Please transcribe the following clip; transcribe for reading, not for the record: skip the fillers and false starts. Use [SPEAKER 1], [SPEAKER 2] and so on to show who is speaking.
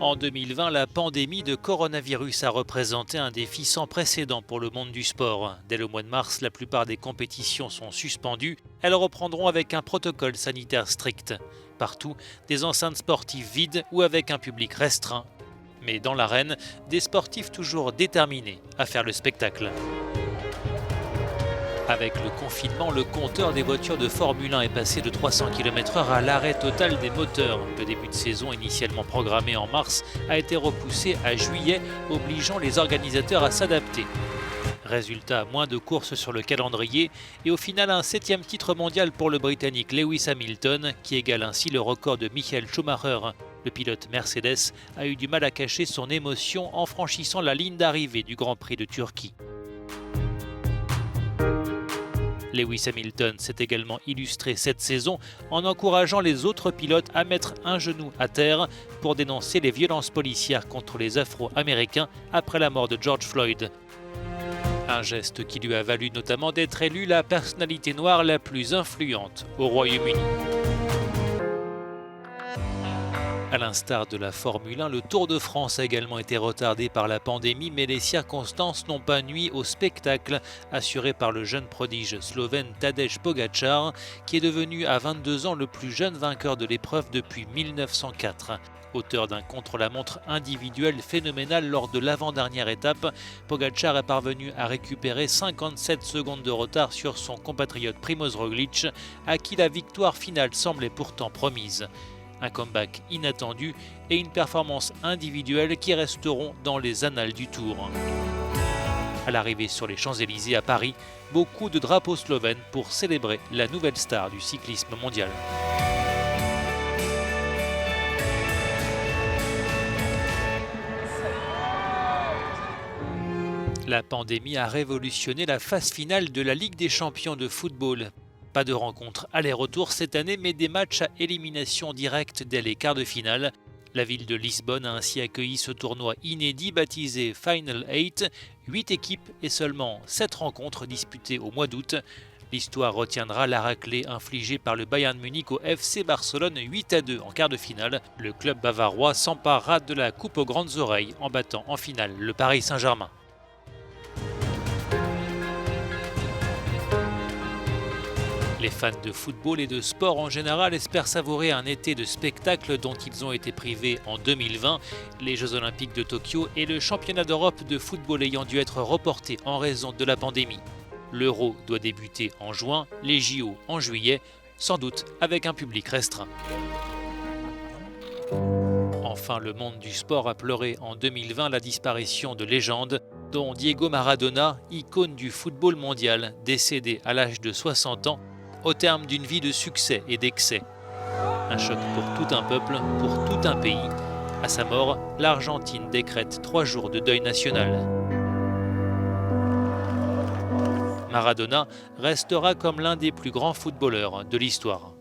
[SPEAKER 1] En 2020, la pandémie de coronavirus a représenté un défi sans précédent pour le monde du sport. Dès le mois de mars, la plupart des compétitions sont suspendues. Elles reprendront avec un protocole sanitaire strict. Partout, des enceintes sportives vides ou avec un public restreint. Mais dans l'arène, des sportifs toujours déterminés à faire le spectacle. Avec le confinement, le compteur des voitures de Formule 1 est passé de 300 km/h à l'arrêt total des moteurs. Le début de saison, initialement programmé en mars, a été repoussé à juillet, obligeant les organisateurs à s'adapter. Résultat, moins de courses sur le calendrier et au final un 7e titre mondial pour le Britannique Lewis Hamilton, qui égale ainsi le record de Michael Schumacher. Le pilote Mercedes a eu du mal à cacher son émotion en franchissant la ligne d'arrivée du Grand Prix de Turquie. Lewis Hamilton s'est également illustré cette saison en encourageant les autres pilotes à mettre un genou à terre pour dénoncer les violences policières contre les Afro-Américains après la mort de George Floyd. Un geste qui lui a valu notamment d'être élu la personnalité noire la plus influente au Royaume-Uni. À l'instar de la Formule 1, le Tour de France a également été retardé par la pandémie, mais les circonstances n'ont pas nui au spectacle assuré par le jeune prodige slovène Tadej Pogačar, qui est devenu à 22 ans le plus jeune vainqueur de l'épreuve depuis 1904. Auteur d'un contre-la-montre individuel phénoménal lors de l'avant-dernière étape, Pogačar est parvenu à récupérer 57 secondes de retard sur son compatriote Primož Roglič, à qui la victoire finale semblait pourtant promise. Un comeback inattendu et une performance individuelle qui resteront dans les annales du Tour. À l'arrivée sur les Champs-Élysées à Paris, beaucoup de drapeaux slovènes pour célébrer la nouvelle star du cyclisme mondial. La pandémie a révolutionné la phase finale de la Ligue des champions de football. Pas de rencontres aller-retour cette année, mais des matchs à élimination directe dès les quarts de finale. La ville de Lisbonne a ainsi accueilli ce tournoi inédit baptisé Final 8, 8 équipes et seulement 7 rencontres disputées au mois d'août. L'histoire retiendra la raclée infligée par le Bayern Munich au FC Barcelone 8-2 en quart de finale. Le club bavarois s'emparera de la coupe aux grandes oreilles en battant en finale le Paris Saint-Germain. Les fans de football et de sport en général espèrent savourer un été de spectacle dont ils ont été privés en 2020, les Jeux Olympiques de Tokyo et le Championnat d'Europe de football ayant dû être reportés en raison de la pandémie. L'Euro doit débuter en juin, les JO en juillet, sans doute avec un public restreint. Enfin, le monde du sport a pleuré en 2020 la disparition de légendes, dont Diego Maradona, icône du football mondial, décédé à l'âge de 60 ans, au terme d'une vie de succès et d'excès. Un choc pour tout un peuple, pour tout un pays. À sa mort, l'Argentine décrète 3 jours de deuil national. Maradona restera comme l'un des plus grands footballeurs de l'histoire.